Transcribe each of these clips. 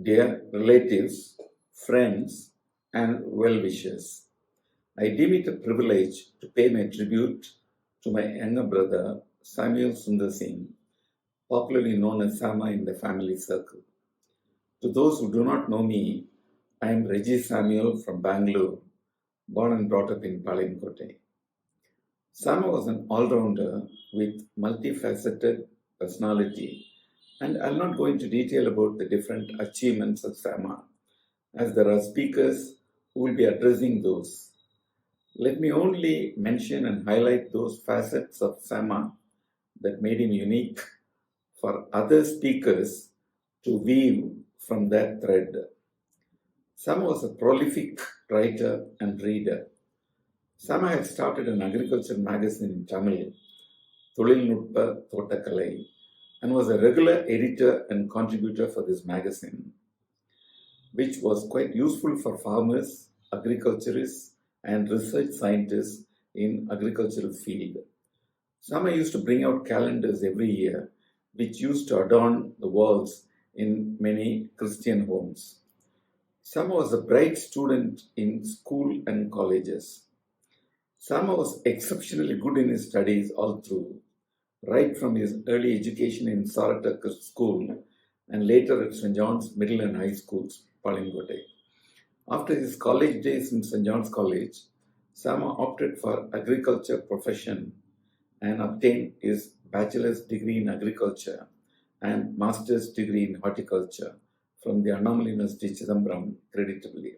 Dear relatives, friends, and well-wishers, I deem it a privilege to pay my tribute to my younger brother, Samuel Sundar Singh, popularly known as Sama in the family circle. To those who do not know me, I am Reggie Samuel from Bangalore, born and brought up in Palayamkotte. Sama was an all-rounder with multifaceted personality, and I'll not go into detail about the different achievements of Sama, as there are speakers who will be addressing those. Let me only mention and highlight those facets of Sama that made him unique for other speakers to weave from that thread. Sama was a prolific writer and reader. Sama had started an agriculture magazine in Tamil, Tholilnutpa Thotakalai, and was a regular editor and contributor for this magazine, which was quite useful for farmers, agriculturists, and research scientists in agricultural field. Sama used to bring out calendars every year, which used to adorn the walls in many Christian homes. Sama was a bright student in school and colleges. Sama was exceptionally good in his studies all through, right from his early education in Sarata School and later at St. John's Middle and High Schools, Palayamkotte. After his college days in St. John's College, Sama opted for agriculture profession and obtained his bachelor's degree in agriculture and master's degree in horticulture from the Annamalai University Chidambaram, creditably.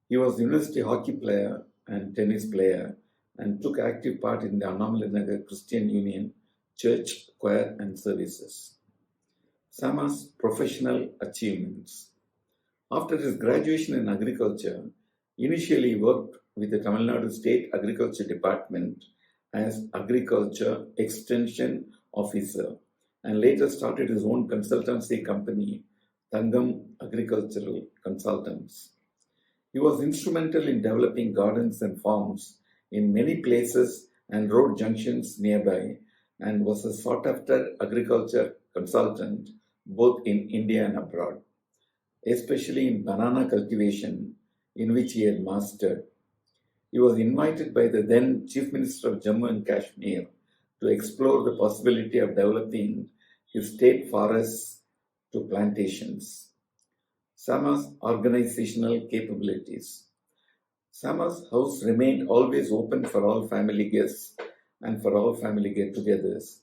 He was a university hockey player and tennis player and took active part in the Annamalai Nagar Christian Union church, choir and services. Sama's professional achievements. After his graduation in agriculture, initially he worked with the Tamil Nadu State Agriculture Department as Agriculture Extension Officer and later started his own consultancy company, Thangam Agricultural Consultants. He was instrumental in developing gardens and farms in many places and road junctions nearby and was a sought-after agriculture consultant both in India and abroad, especially in banana cultivation, in which he had mastered. He was invited by the then Chief Minister of Jammu and Kashmir to explore the possibility of developing his state forests to plantations. Sama's organizational capabilities. Sama's house remained always open for all family guests and for all family get-togethers.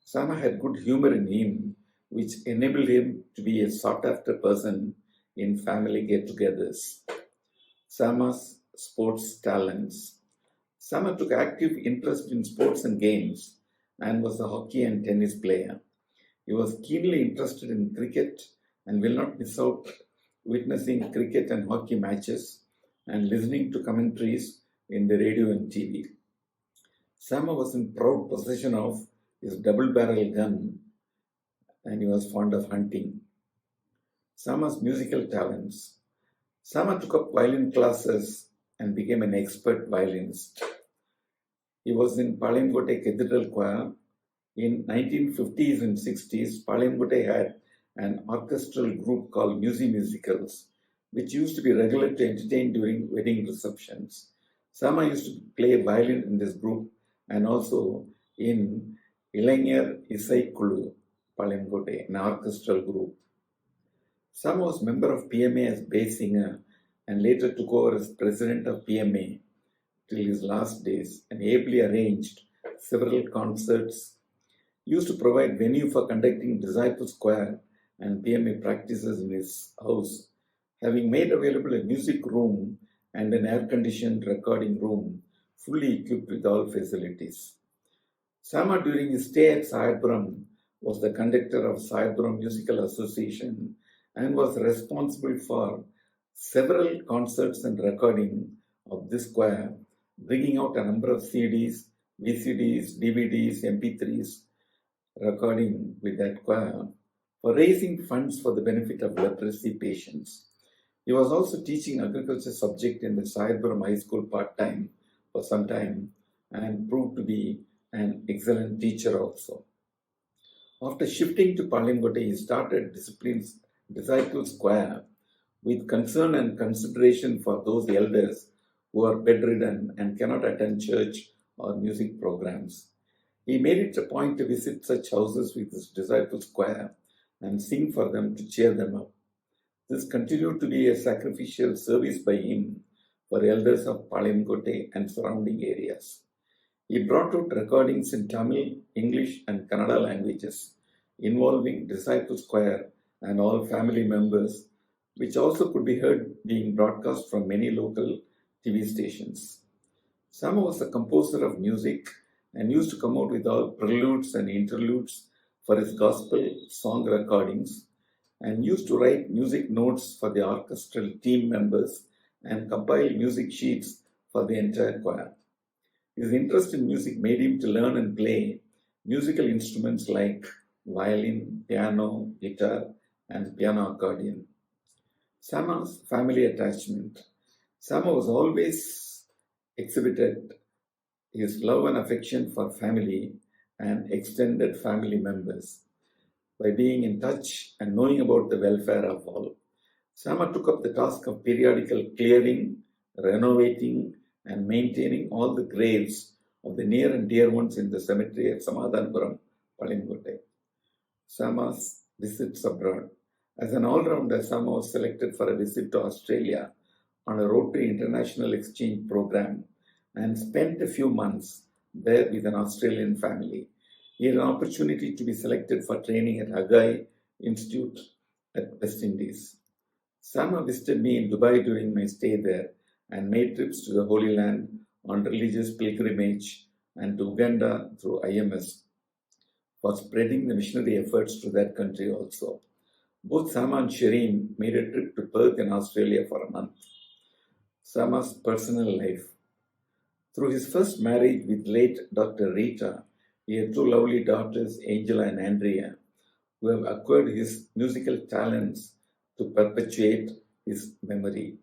Sama had good humor in him, which enabled him to be a sought-after person in family get-togethers. Sama's sports talents. Sama took active interest in sports and games and was a hockey and tennis player. He was keenly interested in cricket and will not miss out witnessing cricket and hockey matches and listening to commentaries in the radio and TV. Sama was in proud possession of his double-barrel gun and he was fond of hunting. Sama's musical talents. Sama took up violin classes and became an expert violinist. He was in Palayamkotte Cathedral Choir. In 1950s and 60s, Palayamkotte had an orchestral group called Musicals, which used to be regular to entertain during wedding receptions. Sama used to play violin in this group and also in Ilaignir Isai Kulu, Palayamkotte, an orchestral group. Sama was member of PMA as bass singer and later took over as president of PMA till his last days and ably arranged several concerts. He used to provide venue for conducting Disciples Choir and PMA practices in his house, having made available a music room and an air-conditioned recording room, fully equipped with all facilities. Sama, during his stay at Sayadpuram, was the conductor of Sayadpuram Musical Association and was responsible for several concerts and recording of this choir, bringing out a number of CDs, VCDs, DVDs, MP3s, recording with that choir for raising funds for the benefit of leprosy patients. He was also teaching agriculture subject in the Sayadpuram High School part-time for some time and proved to be an excellent teacher also. After shifting to Palayamkotte, he started Disciples Choir with concern and consideration for those elders who are bedridden and cannot attend church or music programs. He made it a point to visit such houses with his disciples' choir and sing for them to cheer them up. This continued to be a sacrificial service by him for elders of Palimkote and surrounding areas. He brought out recordings in Tamil, English, and Kannada languages involving disciples' choir and all family members, which also could be heard being broadcast from many local TV stations. Sama was a composer of music and used to come out with all preludes and interludes for his gospel song recordings, and used to write music notes for the orchestral team members and compile music sheets for the entire choir. His interest in music made him to learn and play musical instruments like violin, piano, guitar, and piano accordion. Sama's family attachment. Sama was always exhibited his love and affection for family and extended family members by being in touch and knowing about the welfare of all. Sama took up the task of periodical clearing, renovating, and maintaining all the graves of the near and dear ones in the cemetery at Samadhanpuram, Palimkote. Sama's visits abroad. As an all-rounder, Sama was selected for a visit to Australia on a Rotary International Exchange program and spent a few months there with an Australian family. He had an opportunity to be selected for training at Hagai Institute at West Indies. Sama visited me in Dubai during my stay there and made trips to the Holy Land on religious pilgrimage and to Uganda through IMS for spreading the missionary efforts to that country also. Both Sama and Shireen made a trip to Perth in Australia for a month. Sama's personal life. Through his first marriage with late Dr. Rita, he had two lovely daughters, Angela and Andrea, who have acquired his musical talents to perpetuate his memory.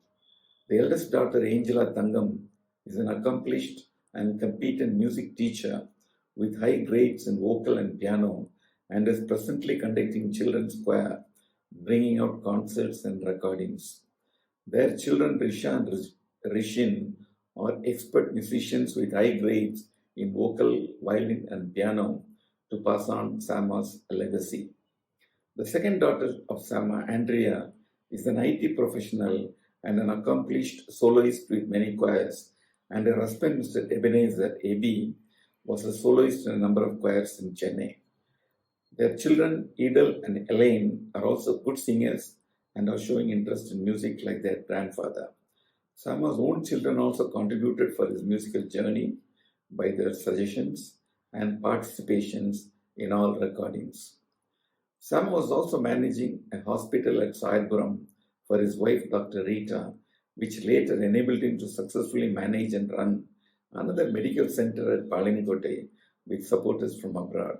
The eldest daughter, Angela Thangam, is an accomplished and competent music teacher with high grades in vocal and piano and is presently conducting children's choir, bringing out concerts and recordings. Their children, Risha and Rishin, are expert musicians with high grades in vocal, violin, and piano to pass on Sama's legacy. The second daughter of Sama, Andrea, is an IT professional and an accomplished soloist with many choirs, and her husband, Mr. Ebenezer, AB, was a soloist in a number of choirs in Chennai. Their children, Edel and Elaine, are also good singers and are showing interest in music like their grandfather. Sama's own children also contributed for his musical journey by their suggestions and participations in all recordings. Sama was also managing a hospital at Sayadpuram for his wife, Dr. Rita, which later enabled him to successfully manage and run another medical center at Palimkote with supporters from abroad.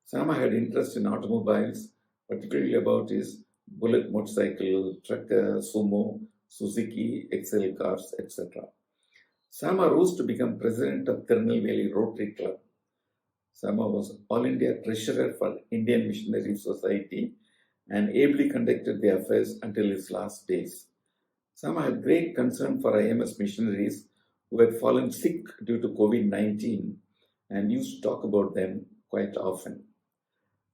Sama had interest in automobiles, particularly about his bullet motorcycle, trucker, sumo, Suzuki, XL cars, etc. Sama rose to become president of Tirunelveli Rotary Club. Sama was All India Treasurer for Indian Missionary Society and ably conducted the affairs until his last days. Sama had great concern for IMS missionaries who had fallen sick due to COVID-19 and used to talk about them quite often.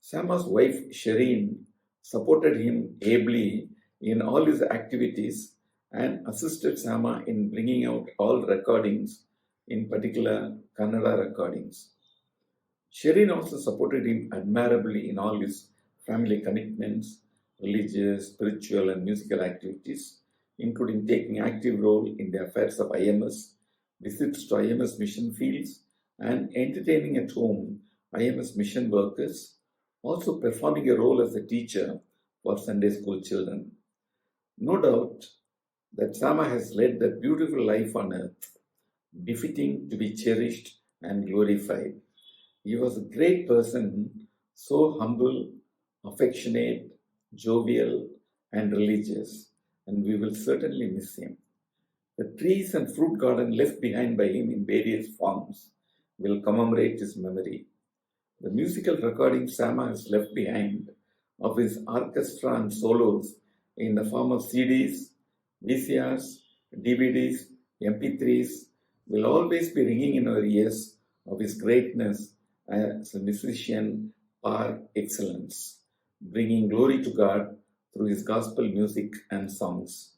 Sama's wife Shireen supported him ably in all his activities and assisted Sama in bringing out all recordings, in particular Kannada recordings. Shireen also supported him admirably in all his family commitments, religious, spiritual, and musical activities, including taking active role in the affairs of IMS, visits to IMS mission fields, and entertaining at home IMS mission workers, also performing a role as a teacher for Sunday school children. No doubt that Sama has led a beautiful life on earth, befitting to be cherished and glorified. He was a great person, so humble, affectionate, jovial, and religious, and we will certainly miss him. The trees and fruit garden left behind by him in various forms will commemorate his memory. The musical recordings Sama has left behind of his orchestra and solos in the form of CDs, VCRs, DVDs, MP3s will always be ringing in our ears of his greatness as a musician par excellence, bringing glory to God through his gospel music and songs.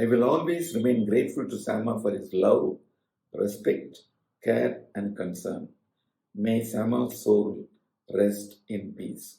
I will always remain grateful to Sama for his love, respect, care, and concern. May Sama's soul rest in peace.